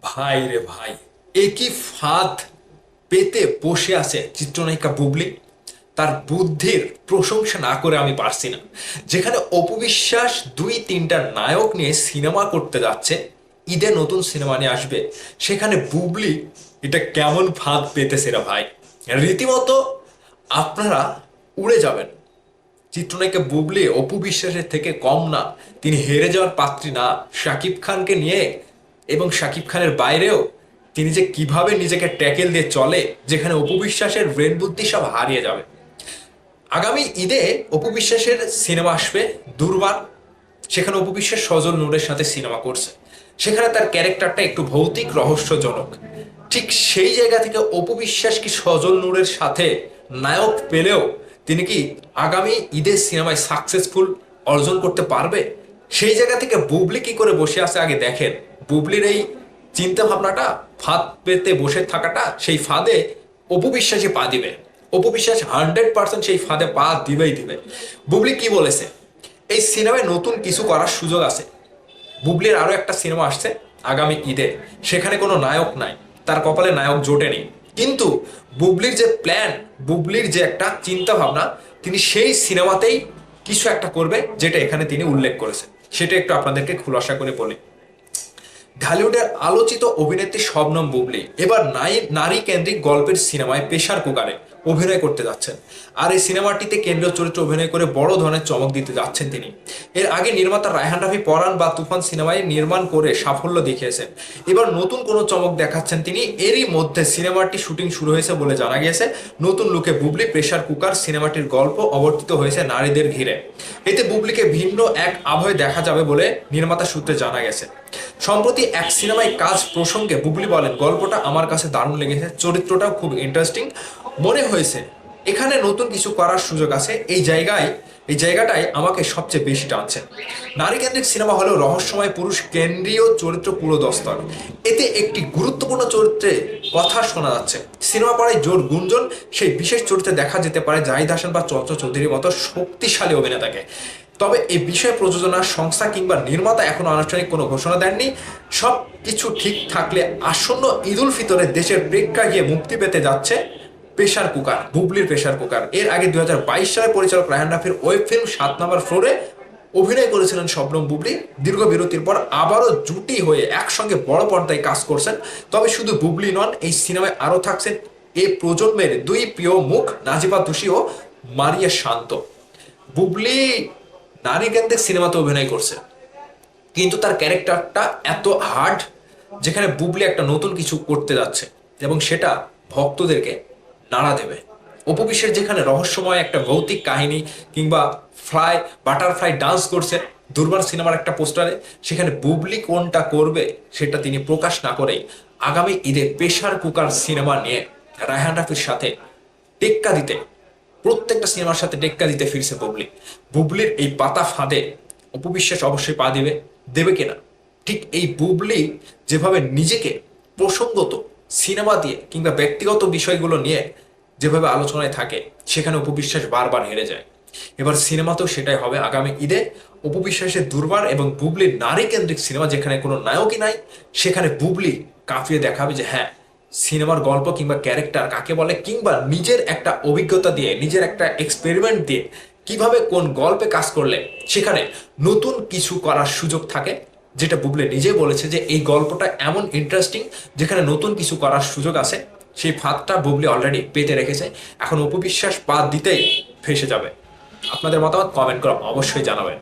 ভাই রে ভাই, একই ফাঁদ পেতে বসে আছে চিত্রনায়িকা বুবলি। তার বুদ্ধির প্রশংসা না করে আমি পারছি না। যেখানে অপু বিশ্বাস দুই তিনটা নায়ক নিয়ে সিনেমা করতে যাচ্ছে, ঈদে নতুন সিনেমা নিয়ে আসবে, সেখানে বুবলি এটা কেমন ফাঁদ পেতেছে রে ভাই। রীতিমতো আপনারা উড়ে যাবেন। চিত্রনায়িকা বুবলি অপু বিশ্বাসের থেকে কম না, তিনি হেরে যাওয়ার পাত্রী না। শাকিব খানকে নিয়ে এবং শাকিব খানের বাইরেও তিনি যে কিভাবে নিজেকে ট্যাকেল দিয়ে চলে, যেখানে অপু বিশ্বাসের ব্রেন বুদ্ধি সব হারিয়ে যাবে। আগামী ঈদে অপু বিশ্বাসের সিনেমা আসবে দুর্বার। সেখানে অপু বিশ্বাস সজল নূরের সাথে সিনেমা করছে, সেখানে তার ক্যারেক্টারটা একটু ভৌতিক রহস্যজনক। ঠিক সেই জায়গা থেকে অপু বিশ্বাস কি সজল নূরের সাথে নায়ক পেলেও তিনি কি আগামী ঈদের সিনেমায় সাকসেসফুল অর্জন করতে পারবে? সেই জায়গা থেকে বুবলি কি করে বসে আছে আগে দেখেন। বুবলির এই চিন্তা ভাবনাটা, ফাঁদ পেতে বসে থাকাটা, সেই ফাঁদে অপু বিশ্বাসই পা দিবে। অপু বিশ্বাস 100% সেই ফাঁদে পা দিবেই দিবে। বুবলি কি বলেছে, এই সিনেমায় নতুন কিছু করার সুযোগ আছে। বুবলির আরো একটা সিনেমা আসছে আগামী ঈদে, সেখানে কোনো নায়ক নাই, তার কপালে নায়ক জোটেনি। কিন্তু বুবলির যে প্ল্যান, বুবলির যে একটা চিন্তা ভাবনা, তিনি সেই সিনেমাতেই কিছু একটা করবে, যেটা এখানে তিনি উল্লেখ করেছেন। সেটা একটু আপনাদেরকে খুলাসা করে বলি। ঢালিউডের আলোচিত অভিনেত্রী শবনম বুবলি এবার নারী কেন্দ্রিক গল্পের সিনেমায় প্রেসার কুকারে অভিনয় করতে যাচ্ছেন। আর এই সিনেমাটিতে কেন্দ্রীয় চরিত্রে অভিনয় করে বড় ধরনের চমক দিতে যাচ্ছেন তিনি। এর আগে নির্মাতা রায়হান রাফি পরাণ বা তুফান সিনেমায় নির্মাণ করে সাফল্য দেখিয়েছেন। এবার নতুন কোনো চমক দেখাচ্ছেন তিনি। এরই মধ্যে সিনেমাটি শুটিং শুরু হয়েছে বলে জানা গিয়েছে। নতুন লুকে বুবলি প্রেসার কুকার সিনেমাটির গল্প অবর্তিত হয়েছে নারীদের ঘিরে। এতে বুবলিকে ভিন্ন এক আবহে দেখা যাবে বলে নির্মাতা সূত্রে জানা গেছে। সম্প্রতি এক সিনেমায় কাজ প্রসঙ্গে বুবলি বলেন, গল্পটা আমার কাছে দারুণ লেগেছে, চরিত্রটাও খুব ইন্টারেস্টিং মনে হয়েছে, এখানে নতুন কিছু করার সুযোগ আছে। এই জায়গাটাই আমাকে সবচেয়ে বেশি টানছে। নারী কেন্দ্রিক সিনেমা হলেও রহস্যময় পুরুষ কেন্দ্রীয় চরিত্র পুরো দস্তক। এতে একটি গুরুত্বপূর্ণ চরিত্রে কথা শোনা যাচ্ছে। সিনেমা পাড়ায় জোর গুঞ্জন, সেই বিশেষ চরিত্রে দেখা যেতে পারে জাহিদ হাসান বা চঞ্চল চৌধুরীর মতো শক্তিশালী অভিনেতাকে। তবে এই বিষয়ে প্রযোজনা সংস্থা কিংবা নির্মাতা এখনো আনুষ্ঠানিক কোনো ঘোষণা দেননি। সব কিছু ঠিক থাকলে আসন্ন ঈদ উল ফিতরে দেশের প্রেক্ষাগৃহে মুক্তি পেতে যাচ্ছে প্রেসার কুকার, বুবলির প্রেসার কুকার। এর আগে 2022 সালে পরিচালক রায়হান রাফির ওয়েব ফিল্ম 7 নম্বর ফ্লোরে অভিনয় করেছিলেন শবনম বুবলি। দীর্ঘ বিরতির পর আবারও জুটি হয়ে একসঙ্গে বড় পর্দায় কাজ করছেন। তবে শুধু বুবলি নন, এই সিনেমায় আরও থাকছেন এই প্রজন্মের দুই প্রিয় মুখ, নাজিবা তুষি ও মারিয়া শান্ত। বুবলি নারী কেন্দ্রিক সিনেমাতে অভিনয় করছে, কিন্তু তার ক্যারেক্টারটা এত হার্ড, যেখানে বুবলি একটা নতুন কিছু করতে যাচ্ছে এবং সেটা ভক্তদেরকে নাড়া দেবে। অপু বিশ্বাস যেখানে রহস্যময় একটা ভৌতিক কাহিনী কিংবা বাটারফ্লাই ডান্স করছে দুর্বার সিনেমার একটা পোস্টারে, সেখানে বুবলি কোনটা করবে সেটা তিনি প্রকাশ না করেই আগামী ঈদে প্রেসার কুকার সিনেমা নিয়ে রায়হান রাফির সাথে টেক্কা দিতে, প্রত্যেকটা সিনেমার সাথে টেক্কা দিতে ফিরছে বুবলি। বুবলির এই পাতা ফাঁদে অপু বিশ্বাস অবশ্যই পা দিবে, দেবে কিনা। ঠিক এই বুবলি যেভাবে নিজেকে প্রসঙ্গত সিনেমা দিয়ে কিংবা ব্যক্তিগত বিষয়গুলো নিয়ে যেভাবে আলোচনায় থাকে, সেখানে অপু বিশ্বাস বারবার হেরে যায়। এবার সিনেমাতেও সেটাই হবে আগামী ঈদে। অপু বিশ্বাসের দুর্বার এবং বুবলির নারী কেন্দ্রিক সিনেমা, যেখানে কোনো নায়কই নাই, সেখানে বুবলি কাঁপিয়ে দেখাবে যে হ্যাঁ, সিনেমার গল্প কিংবা ক্যারেক্টার কাকে বলে, কিংবা নিজের একটা অভিজ্ঞতা দিয়ে, নিজের একটা এক্সপেরিমেন্ট দিয়ে কিভাবে কোন গল্পে কাজ করলে সেখানে নতুন কিছু করার সুযোগ থাকে। যেটা বুবলি নিজে বলেছে যে এই গল্পটা এমন ইন্টারেস্টিং যেখানে নতুন কিছু করার সুযোগ আছে। সেই ফাঁদটা বুবলি অলরেডি পেতে রেখেছে, এখন অপু বিশ্বাস পা দিতেই ফেসে যাবে। আপনাদের মতামত কমেন্ট করে অবশ্যই জানাবেন।